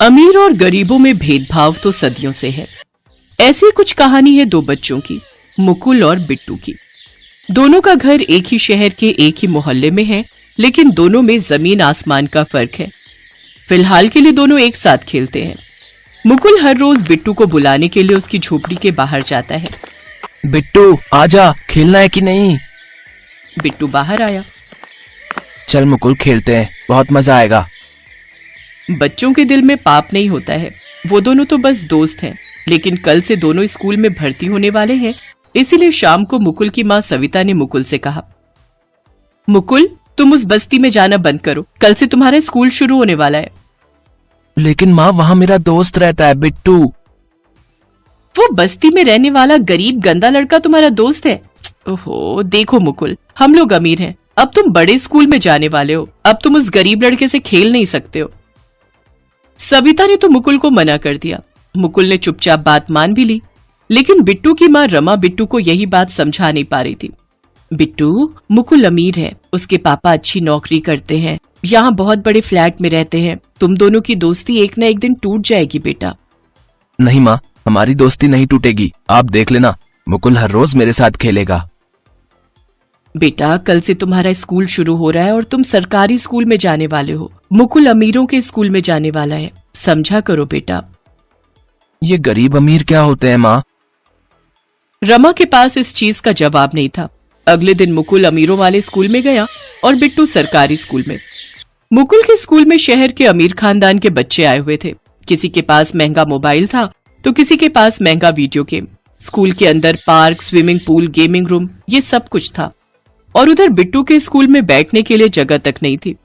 अमीर और गरीबों में भेदभाव तो सदियों से है। ऐसी कुछ कहानी है दो बच्चों की, मुकुल और बिट्टू की। दोनों का घर एक ही शहर के एक ही मोहल्ले में है, लेकिन दोनों में जमीन आसमान का फर्क है। फिलहाल के लिए दोनों एक साथ खेलते हैं। मुकुल हर रोज बिट्टू को बुलाने के लिए उसकी झोपड़ी के बाहर जाता है। बिट्टू आजा, खेलना है कि नहीं? बिट्टू बाहर आया। चल मुकुल खेलते हैं, बहुत मजा आएगा। बच्चों के दिल में पाप नहीं होता है, वो दोनों तो बस दोस्त हैं। लेकिन कल से दोनों स्कूल में भर्ती होने वाले हैं, इसीलिए शाम को मुकुल की माँ सविता ने मुकुल से कहा, मुकुल तुम उस बस्ती में जाना बंद करो, कल से तुम्हारा स्कूल शुरू होने वाला है। लेकिन माँ वहाँ मेरा दोस्त रहता है बिट्टू। वो बस्ती में रहने वाला गरीब गंदा लड़का तुम्हारा दोस्त है? ओहो देखो मुकुल, हम लोग अमीर हैं, अब तुम बड़े स्कूल में जाने वाले हो, अब तुम उस गरीब लड़के से खेल नहीं सकते हो। सविता ने तो मुकुल को मना कर दिया। मुकुल ने चुपचाप बात मान भी ली, लेकिन बिट्टू की माँ रमा बिट्टू को यही बात समझा नहीं पा रही थी। बिट्टू, मुकुल अमीर है, उसके पापा अच्छी नौकरी करते हैं, यहाँ बहुत बड़े फ्लैट में रहते हैं, तुम दोनों की दोस्ती एक ना एक दिन टूट जाएगी बेटा। नहीं माँ, हमारी दोस्ती नहीं टूटेगी, आप देख लेना, मुकुल हर रोज मेरे साथ खेलेगा। बेटा कल से तुम्हारा स्कूल शुरू हो रहा है और तुम सरकारी स्कूल में जाने वाले हो। मुकुल अमीरों के स्कूल में जाने वाला है, समझा करो बेटा। ये गरीब अमीर क्या होते हैं माँ? रमा के पास इस चीज का जवाब नहीं था। अगले दिन मुकुल अमीरों वाले स्कूल में गया और बिट्टू सरकारी स्कूल में। मुकुल के स्कूल में शहर के अमीर खानदान के बच्चे आए हुए थे। किसी के पास महंगा मोबाइल था तो किसी के पास महंगा वीडियो गेम। स्कूल के अंदर park, swimming pool, gaming room, ये सब कुछ था। और उधर बिट्टू के स्कूल में बैठने के लिए जगह तक नहीं थी।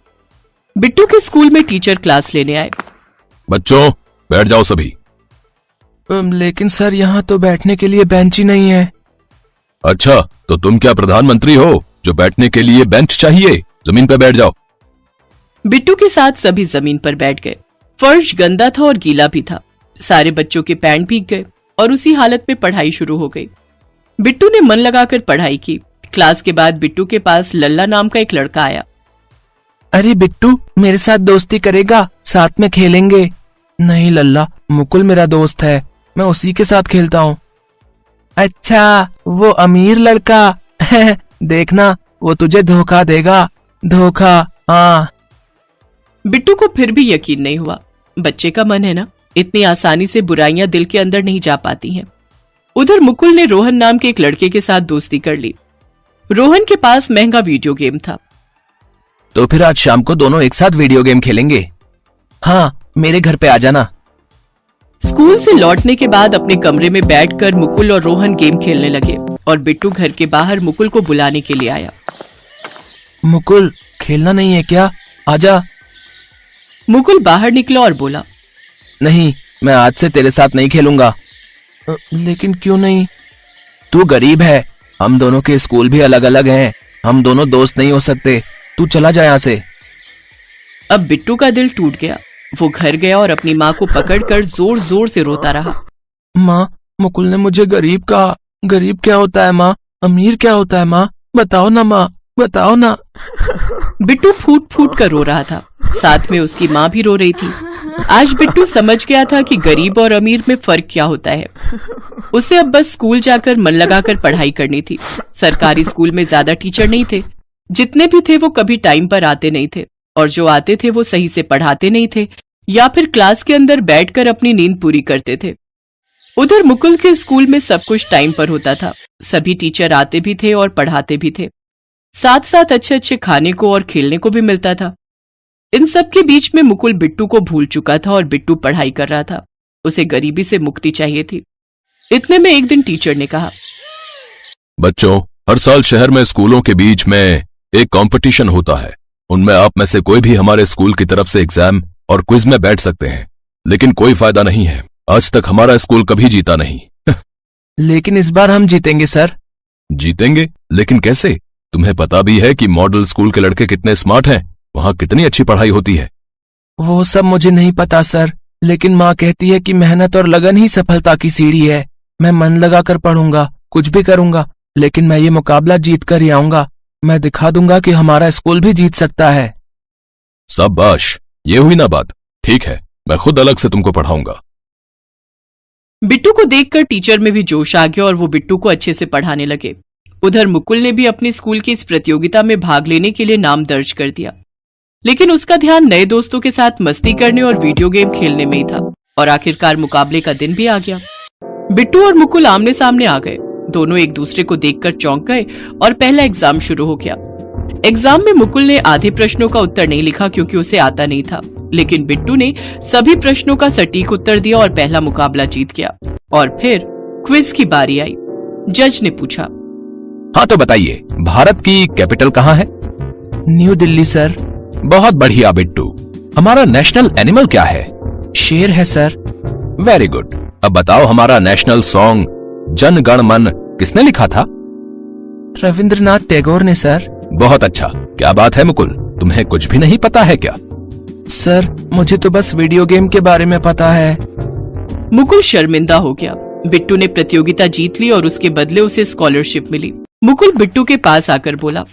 बिट्टू के स्कूल में टीचर क्लास लेने आए। बच्चों बैठ जाओ सभी। लेकिन सर यहाँ तो बैठने के लिए बेंच ही नहीं है। अच्छा, तो तुम क्या प्रधानमंत्री हो जो बैठने के लिए बेंच चाहिए? जमीन पर बैठ जाओ। बिट्टू के साथ सभी जमीन पर बैठ गए। फर्श गंदा था और गीला भी था। सारे बच्चों के पैंट भीग गए और उसी हालत में पढ़ाई शुरू हो गई। बिट्टू ने मन लगाकर पढ़ाई की। क्लास के बाद बिट्टू के पास लल्ला नाम का एक लड़का आया। अरे बिट्टू, मेरे साथ दोस्ती करेगा? साथ में खेलेंगे। नहीं लल्ला, मुकुल मेरा दोस्त है, मैं उसी के साथ खेलता हूँ। अच्छा, वो अमीर लड़का देखना, वो तुझे धोखा देगा। धोखा, हाँ। बिट्टू को फिर भी यकीन नहीं हुआ। बच्चे का मन है ना, इतनी आसानी से बुराइयां दिल के अंदर नहीं जा पाती हैं। उधर मुकुल ने रोहन नाम के एक लड़के के साथ दोस्ती कर ली। रोहन के पास महंगा वीडियो गेम था। तो फिर आज शाम को दोनों एक साथ वीडियो गेम खेलेंगे। हाँ, मेरे घर पे आ जाना। स्कूल से लौटने के बाद अपने कमरे में बैठकर मुकुल और रोहन गेम खेलने लगे और बिट्टू घर के बाहर मुकुल को बुलाने के लिए आया। मुकुल, खेलना नहीं है क्या? आजा। मुकुल बाहर निकला और बोला, नहीं, मैं आज से तेरे साथ नहीं खेलूंगा। लेकिन क्यों नहीं? तू गरीब है, हम दोनों के स्कूल भी अलग अलग हैं, हम दोनों दोस्त नहीं हो सकते, तू चला जा यहाँ से। अब बिट्टू का दिल टूट गया। वो घर गया और अपनी माँ को पकड़कर जोर जोर से रोता रहा। माँ, मुकुल ने मुझे गरीब कहा। गरीब क्या होता है माँ? अमीर क्या होता है माँ? बताओ ना माँ, बताओ ना। बिट्टू फूट फूट कर रो रहा था, साथ में उसकी माँ भी रो रही थी। आज बिट्टू समझ गया था कि गरीब और अमीर में फर्क क्या होता है। उसे अब बस स्कूल जाकर मन लगाकर पढ़ाई करनी थी। सरकारी स्कूल में ज्यादा टीचर नहीं थे, जितने भी थे वो कभी टाइम पर आते नहीं थे, और जो आते थे वो सही से पढ़ाते नहीं थे या फिर क्लास के अंदर बैठकर अपनी नींद पूरी करते थे। उधर मुकुल के स्कूल में सब कुछ टाइम पर होता था। सभी टीचर आते भी थे और पढ़ाते भी थे, साथ साथ अच्छे अच्छे खाने को और खेलने को भी मिलता था। इन सब के बीच में मुकुल बिट्टू को भूल चुका था और बिट्टू पढ़ाई कर रहा था। उसे गरीबी से मुक्ति चाहिए थी। इतने में एक दिन टीचर ने कहा, बच्चों, हर साल शहर में स्कूलों के बीच में एक कंपटीशन होता है। उनमें आप में से कोई भी हमारे स्कूल की तरफ से एग्जाम और क्विज में बैठ सकते हैं, लेकिन कोई फायदा नहीं है। आज तक हमारा स्कूल कभी जीता नहीं। लेकिन इस बार हम जीतेंगे सर। जीतेंगे? लेकिन कैसे? तुम्हें पता भी है कि मॉडल स्कूल के लड़के कितने स्मार्ट हैं, वहाँ कितनी अच्छी पढ़ाई होती है। वो सब मुझे नहीं पता सर, लेकिन माँ कहती है कि मेहनत और लगन ही सफलता की सीढ़ी है। मैं मन लगाकर पढ़ूंगा, कुछ भी करूंगा, लेकिन मैं ये मुकाबला जीत कर ही आऊंगा। मैं दिखा दूंगा कि हमारा स्कूल भी जीत सकता है। शाबाश, ये हुई ना बात। ठीक है, मैं खुद अलग से तुमको पढ़ाऊंगा। बिट्टू को देखकर टीचर में भी जोश आ गया और वो बिट्टू को अच्छे से पढ़ाने लगे। उधर मुकुल ने भी अपनी स्कूल की इस प्रतियोगिता में भाग लेने के लिए नाम दर्ज कर दिया, लेकिन उसका ध्यान नए दोस्तों के साथ मस्ती करने और वीडियो गेम खेलने में ही था। और आखिरकार मुकाबले का दिन भी आ गया। बिट्टू और मुकुल आमने सामने आ गए। दोनों एक दूसरे को देखकर चौंक गए और पहला एग्जाम शुरू हो गया। एग्जाम में मुकुल ने आधे प्रश्नों का उत्तर नहीं लिखा क्योंकि उसे आता नहीं था, लेकिन बिट्टू ने सभी प्रश्नों का सटीक उत्तर दिया और पहला मुकाबला जीत गया। और फिर क्विज की बारी आई। जज ने पूछा, हाँ तो बताइए, भारत की कैपिटल कहाँ है? New Delhi sir. बहुत बढ़िया बिट्टू। हमारा नेशनल एनिमल क्या है? शेर है सर। Very good. अब बताओ, हमारा नेशनल सॉन्ग जन गण मन किसने लिखा था? रविंद्रनाथ टैगोर ने सर। बहुत अच्छा। क्या बात है मुकुल, तुम्हें कुछ भी नहीं पता है क्या? सर मुझे तो बस वीडियो गेम के बारे में पता है। मुकुल शर्मिंदा हो गया। बिट्टू ने प्रतियोगिता जीत ली और उसके बदले उसे स्कॉलरशिप मिली। मुकुल बिट्टू के पास आकर बोला,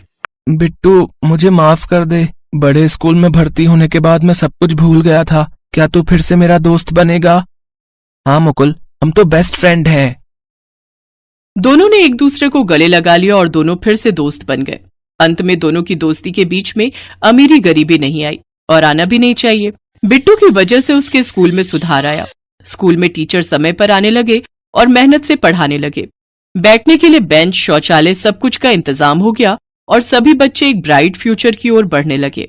बिट्टू मुझे माफ कर दे। बड़े स्कूल में भर्ती होने के बाद मैं सब कुछ भूल गया था। क्या तू फिर से मेरा दोस्त बनेगा? हाँ मुकुल, हम तो बेस्ट फ्रेंड हैं। दोनों ने एक दूसरे को गले लगा लिया और दोनों फिर से दोस्त बन गए। अंत में दोनों की दोस्ती के बीच में अमीरी गरीबी नहीं आई और आना भी नहीं चाहिए। बिट्टू की वजह से उसके स्कूल में सुधार आया। स्कूल में टीचर समय पर आने लगे और मेहनत से पढ़ाने लगे। बैठने के लिए बेंच, शौचालय, सब कुछ का इंतजाम हो गया और सभी बच्चे एक ब्राइट फ्यूचर की ओर बढ़ने लगे।